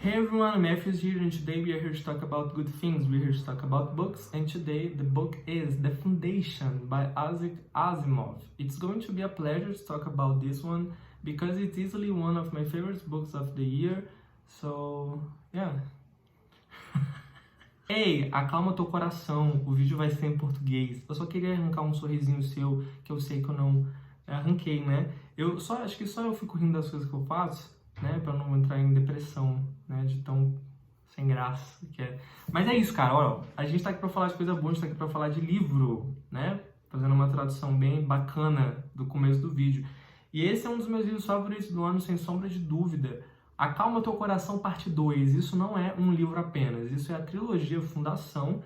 Hey everyone, Matthews here, and today we are here to talk about good things. We're here to talk about books, and today the book is The Foundation by Isaac Asimov. It's going to be a pleasure to talk about this one because it's easily one of my favorite books of the year. So, yeah. Ei, acalma teu coração, o vídeo vai ser em português. Eu só queria arrancar um sorrisinho seu, que eu sei que eu não arranquei, né? Acho que só eu fico rindo das coisas que eu faço, né, pra não entrar em depressão, né, de tão sem graça que é. Mas é isso, cara, ó, a gente tá aqui pra falar de coisa boa, a gente tá aqui pra falar de livro, né, fazendo uma tradução bem bacana do começo do vídeo. E esse é um dos meus livros favoritos do ano, sem sombra de dúvida. Acalma Teu Coração, parte 2. Isso não é um livro apenas, isso é a trilogia Fundação,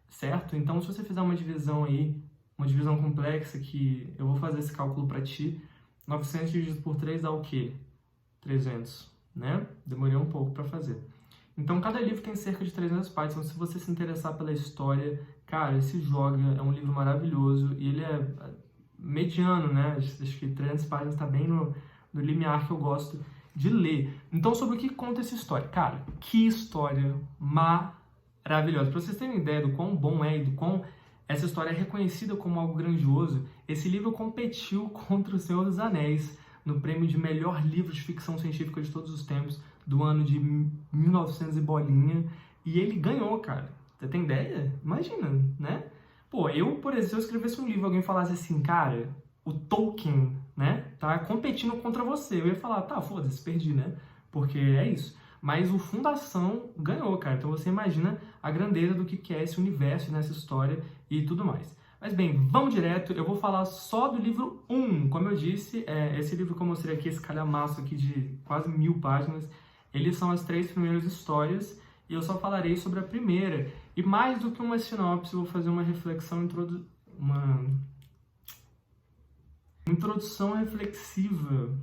certo? Então, se você fizer uma divisão aí, uma divisão complexa, que eu vou fazer esse cálculo pra ti, 900 dividido por 3 dá o quê? 300, né? Demorei um pouco para fazer. Então, cada livro tem cerca de 300 páginas. Então, se você se interessar pela história, cara, esse Joga é um livro maravilhoso e ele é mediano, né? Acho que 300 páginas está bem no limiar que eu gosto de ler. Então, sobre o que conta essa história? Cara, que história maravilhosa. Para vocês terem ideia do quão bom é e do quão essa história é reconhecida como algo grandioso, esse livro competiu contra O Senhor dos Anéis no prêmio de melhor livro de ficção científica de todos os tempos, do ano de 1900 e bolinha, e ele ganhou, cara. Você tem ideia? Imagina, né? Pô, por exemplo, se eu escrevesse um livro e alguém falasse assim, cara, o Tolkien, né, tá competindo contra você, eu ia falar, tá, foda-se, perdi, né? Porque é isso. Mas o Fundação ganhou, cara. Então você imagina a grandeza do que é esse universo, nessa história e tudo mais. Mas bem, vamos direto, eu vou falar só do livro 1. Como eu disse, esse livro que eu mostrei aqui, esse calhamaço aqui de quase 1000 páginas, eles são as 3 primeiras histórias e eu só falarei sobre a primeira. E mais do que uma sinopse, eu vou fazer uma reflexão, uma introdução reflexiva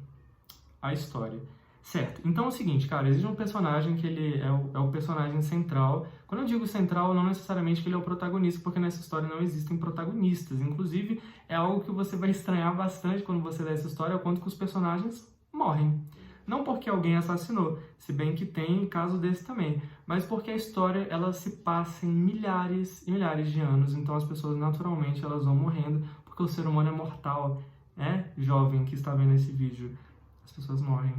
à história. Certo, então é o seguinte, cara, existe um personagem que ele é o personagem central. Quando eu digo central, não necessariamente que ele é o protagonista, porque nessa história não existem protagonistas. Inclusive, é algo que você vai estranhar bastante quando você lê essa história, o quanto que os personagens morrem. Não porque alguém assassinou, se bem que tem caso desse também, mas porque a história ela se passa em milhares e milhares de anos, então as pessoas naturalmente elas vão morrendo, porque o ser humano é mortal, né? Jovem que está vendo esse vídeo, as pessoas morrem.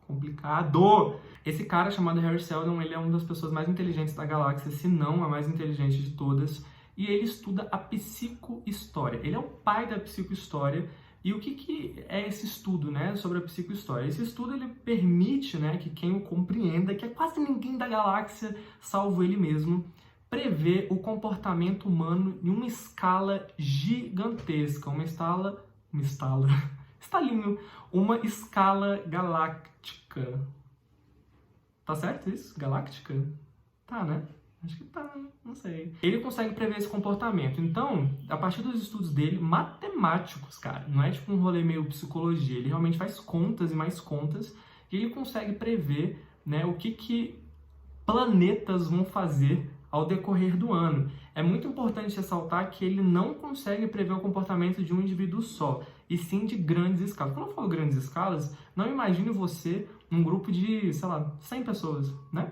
Complicado! Esse cara chamado Hari Seldon, ele é uma das pessoas mais inteligentes da galáxia, se não a mais inteligente de todas, e ele estuda a psicohistória. Ele é o pai da psicohistória. E o que é esse estudo, né, sobre a psicohistória? Esse estudo ele permite, né, que quem o compreenda, que é quase ninguém da galáxia, salvo ele mesmo, prevê o comportamento humano em uma escala gigantesca, uma escala galáctica. Tá certo isso? Galáctica? Tá, né? Acho que tá, não sei. Ele consegue prever esse comportamento. Então, a partir dos estudos dele, matemáticos, cara, não é tipo um rolê meio psicologia, ele realmente faz contas e mais contas, e ele consegue prever, né, o que planetas vão fazer ao decorrer do ano. É muito importante ressaltar que ele não consegue prever o comportamento de um indivíduo só, e sim de grandes escalas. Quando eu falo grandes escalas, não imagine você num grupo de, sei lá, 100 pessoas, né?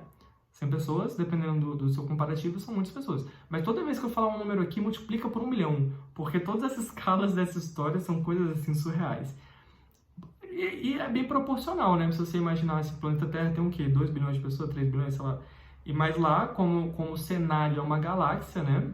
100 pessoas, dependendo do seu comparativo, são muitas pessoas. Mas toda vez que eu falar um número aqui, multiplica por 1 milhão, porque todas as escalas dessa história são coisas assim surreais. E é bem proporcional, né? Se você imaginar esse planeta Terra tem o quê? 2 bilhões de pessoas, 3 bilhões, sei lá. Mas lá, como o cenário é uma galáxia, né?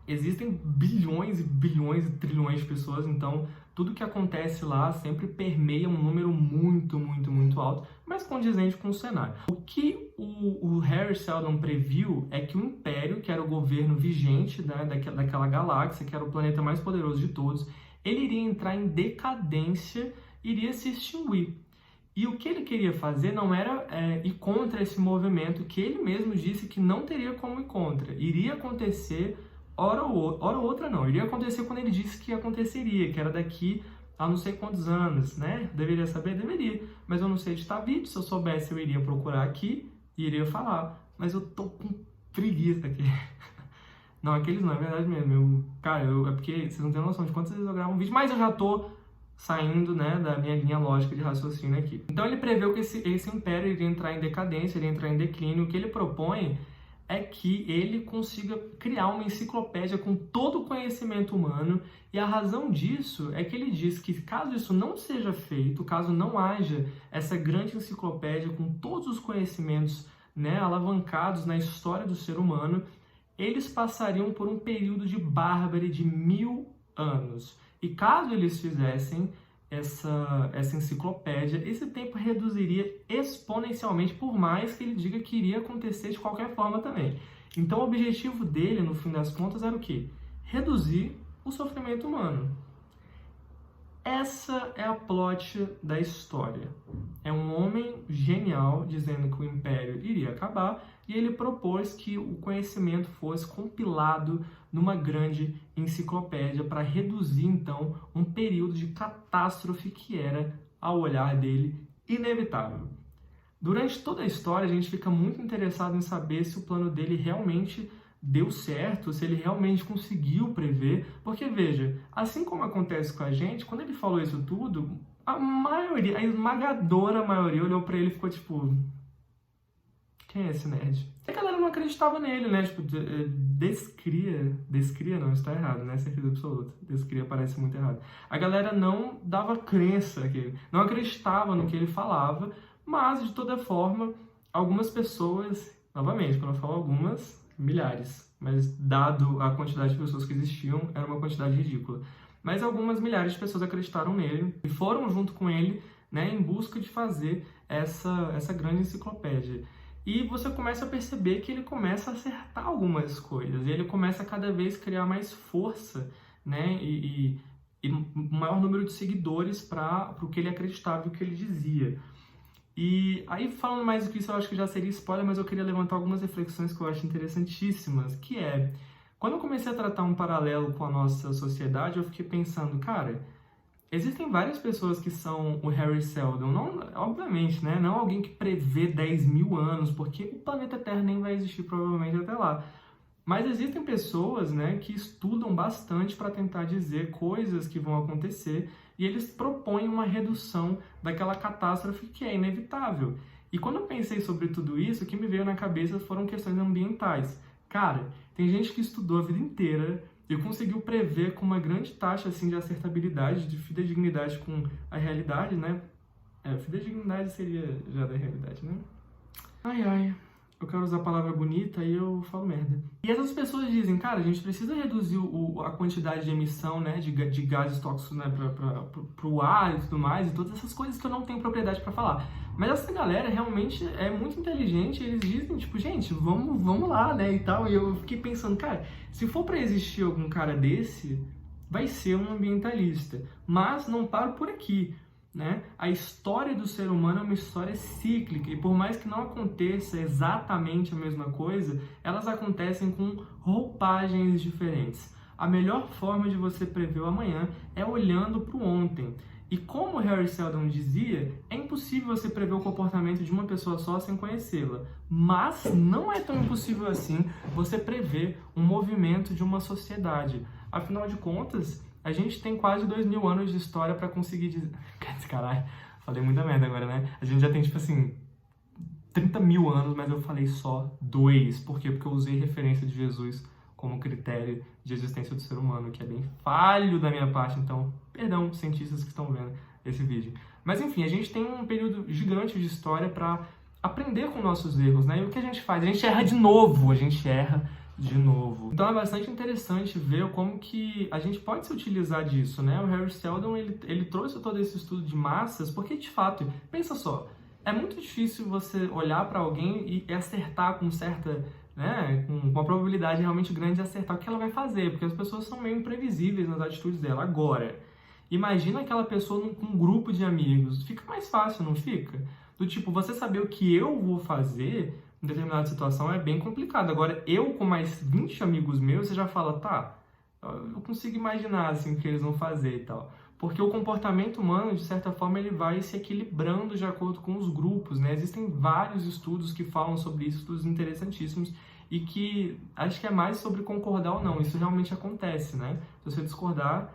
Existem bilhões e bilhões e trilhões de pessoas, então tudo que acontece lá sempre permeia um número muito, muito, muito alto, mas condizente com o cenário. O que o Hari Seldon previu é que o Império, que era o governo vigente, né, daquela galáxia, que era o planeta mais poderoso de todos, ele iria entrar em decadência, iria se extinguir. E o que ele queria fazer não era ir contra esse movimento que ele mesmo disse que não teria como ir contra. Iria acontecer hora ou outra não. Iria acontecer quando ele disse que aconteceria, que era daqui a não sei quantos anos, né? Deveria saber? Deveria. Mas eu não sei editar vídeo. Se eu soubesse, eu iria procurar aqui e iria falar. Mas eu tô com preguiça aqui. Não, aqueles não, é verdade mesmo. Cara, é porque vocês não têm noção de quantas vezes eu gravo um vídeo, mas eu já tô saindo, né, da minha linha lógica de raciocínio aqui. Então ele preveu que esse império iria entrar em decadência, iria entrar em declínio. O que ele propõe é que ele consiga criar uma enciclopédia com todo o conhecimento humano, e a razão disso é que ele diz que caso isso não seja feito, caso não haja essa grande enciclopédia com todos os conhecimentos, né, alavancados na história do ser humano, eles passariam por um período de bárbaro de 1000 anos. E caso eles fizessem essa enciclopédia, esse tempo reduziria exponencialmente, por mais que ele diga que iria acontecer de qualquer forma também. Então o objetivo dele, no fim das contas, era o quê? Reduzir o sofrimento humano. Essa é a plot da história. É um homem genial dizendo que o império iria acabar, e ele propôs que o conhecimento fosse compilado numa grande enciclopédia para reduzir, então, um período de catástrofe que era, ao olhar dele, inevitável. Durante toda a história, a gente fica muito interessado em saber se o plano dele realmente deu certo, se ele realmente conseguiu prever, porque, veja, assim como acontece com a gente, quando ele falou isso tudo, a maioria, a esmagadora maioria olhou para ele e ficou tipo... Quem é esse nerd? E a galera não acreditava nele, né? Tipo, descria não, está errado, né? Certeza absoluta. Descria parece muito errado. A galera não dava crença aqui, não acreditava no que ele falava, mas, de toda forma, algumas pessoas, novamente, quando eu falo algumas, milhares, mas dado a quantidade de pessoas que existiam, era uma quantidade ridícula. Mas algumas milhares de pessoas acreditaram nele e foram junto com ele, né, em busca de fazer essa grande enciclopédia. E você começa a perceber que ele começa a acertar algumas coisas, e ele começa a cada vez criar mais força, né, e um maior número de seguidores para o que ele acreditava e o que ele dizia. E aí, falando mais do que isso, eu acho que já seria spoiler, mas eu queria levantar algumas reflexões que eu acho interessantíssimas, que é, quando eu comecei a tratar um paralelo com a nossa sociedade, eu fiquei pensando, cara, existem várias pessoas que são o Harry Seldon, não, obviamente, né? Não alguém que prevê 10.000 anos, porque o planeta Terra nem vai existir provavelmente até lá. Mas existem pessoas, né, que estudam bastante para tentar dizer coisas que vão acontecer, e eles propõem uma redução daquela catástrofe que é inevitável. E quando eu pensei sobre tudo isso, o que me veio na cabeça foram questões ambientais. Cara, tem gente que estudou a vida inteira e conseguiu prever com uma grande taxa assim, de acertabilidade, de fidedignidade com a realidade, né? Fidedignidade seria já da realidade, né? Ai, eu quero usar a palavra bonita e eu falo merda. E essas pessoas dizem, cara, a gente precisa reduzir a quantidade de emissão, né, de gases tóxicos, né, para o ar e tudo mais, e todas essas coisas que eu não tenho propriedade para falar. Mas essa galera realmente é muito inteligente, eles dizem, tipo, gente, vamos lá, né, e tal. E eu fiquei pensando, cara, se for para existir algum cara desse, vai ser um ambientalista. Mas não paro por aqui. Né? A história do ser humano é uma história cíclica, e por mais que não aconteça exatamente a mesma coisa, elas acontecem com roupagens diferentes. A melhor forma de você prever o amanhã é olhando para o ontem. E como Harry Seldon dizia, é impossível você prever o comportamento de uma pessoa só sem conhecê-la. Mas não é tão impossível assim você prever um movimento de uma sociedade. Afinal de contas, a gente tem quase 2.000 anos de história para conseguir dizer... Caralho, falei muita merda agora, né? A gente já tem, tipo assim, 30.000 anos, mas eu falei só 2. Por quê? Porque eu usei referência de Jesus como critério de existência do ser humano, que é bem falho da minha parte. Então, perdão, cientistas que estão vendo esse vídeo. Mas, enfim, a gente tem um período gigante de história para aprender com nossos erros, né? E o que a gente faz? A gente erra de novo, de novo. Então é bastante interessante ver como que a gente pode se utilizar disso, né? O Harry Seldon, ele trouxe todo esse estudo de massas, porque, de fato, pensa só, é muito difícil você olhar para alguém e acertar com certa, né, com uma probabilidade realmente grande de acertar o que ela vai fazer, porque as pessoas são meio imprevisíveis nas atitudes dela. Agora, imagina aquela pessoa com um grupo de amigos, fica mais fácil, não fica? Do tipo, você saber o que eu vou fazer em determinada situação é bem complicado. Agora, eu com mais 20 amigos meus, você já fala, tá, eu consigo imaginar assim, o que eles vão fazer e tal. Porque o comportamento humano, de certa forma, ele vai se equilibrando de acordo com os grupos, né? Existem vários estudos que falam sobre isso, estudos interessantíssimos, e que acho que é mais sobre concordar ou não. Isso realmente acontece, né? Se você discordar,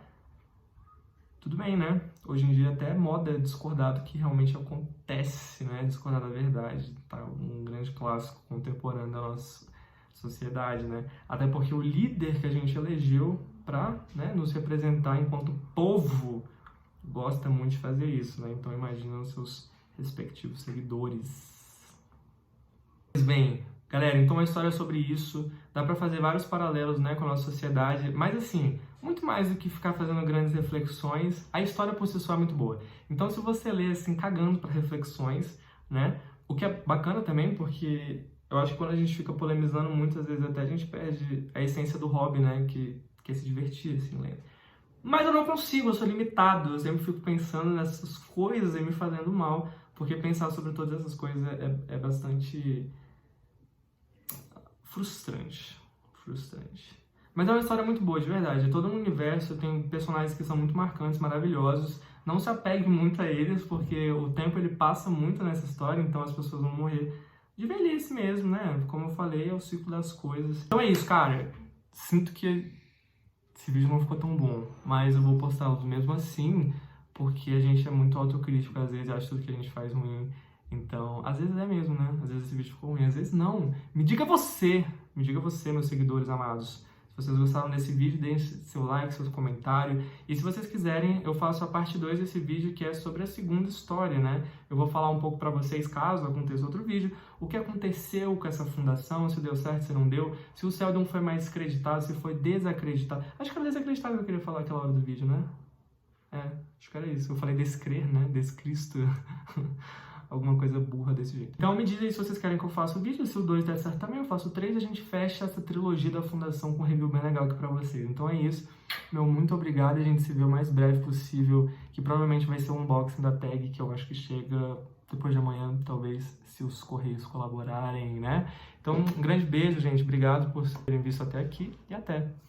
Tudo bem, né? Hoje em dia até é moda discordar do que realmente acontece, né? Discordar da verdade, tá? Um grande clássico contemporâneo da nossa sociedade, né? Até porque o líder que a gente elegeu para, né, nos representar enquanto povo gosta muito de fazer isso, né? Então imagina os seus respectivos seguidores. Pois bem, galera, então a história é sobre isso. Dá pra fazer vários paralelos, né, com a nossa sociedade, mas assim, muito mais do que ficar fazendo grandes reflexões, a história por si só é muito boa. Então, se você lê assim, cagando para reflexões, né, o que é bacana também, porque eu acho que quando a gente fica polemizando, muitas vezes até a gente perde a essência do hobby, né, que é se divertir, assim, lendo. Mas eu não consigo, eu sou limitado, eu sempre fico pensando nessas coisas e me fazendo mal, porque pensar sobre todas essas coisas é bastante frustrante. Frustrante. Mas é uma história muito boa, de verdade. Todo um universo, tem personagens que são muito marcantes, maravilhosos. Não se apegue muito a eles, porque o tempo ele passa muito nessa história, então as pessoas vão morrer de velhice mesmo, né? Como eu falei, é o ciclo das coisas. Então é isso, cara. Sinto que esse vídeo não ficou tão bom, mas eu vou postá-lo mesmo assim, porque a gente é muito autocrítico, às vezes acha tudo que a gente faz ruim. Então, às vezes é mesmo, né? Às vezes esse vídeo ficou ruim, às vezes não. Me diga você, meus seguidores amados. Se vocês gostaram desse vídeo, deem seu like, seu comentário. E se vocês quiserem, eu faço a parte 2 desse vídeo, que é sobre a segunda história, né? Eu vou falar um pouco pra vocês, caso aconteça outro vídeo, o que aconteceu com essa fundação, se deu certo, se não deu, se o Seldon foi mais desacreditado, se foi desacreditado. Acho que era desacreditado que eu queria falar aquela hora do vídeo, né? Acho que era isso. Eu falei descrer, né? Descristo. Alguma coisa burra desse jeito. Então me dizem se vocês querem que eu faça o vídeo, se o 2 der certo também, eu faço o 3 e a gente fecha essa trilogia da Fundação com um review bem legal aqui pra vocês. Então é isso. Meu muito obrigado e a gente se vê o mais breve possível, que provavelmente vai ser o unboxing da tag, que eu acho que chega depois de amanhã, talvez, se os correios colaborarem, né? Então, um grande beijo, gente. Obrigado por terem visto até aqui e até!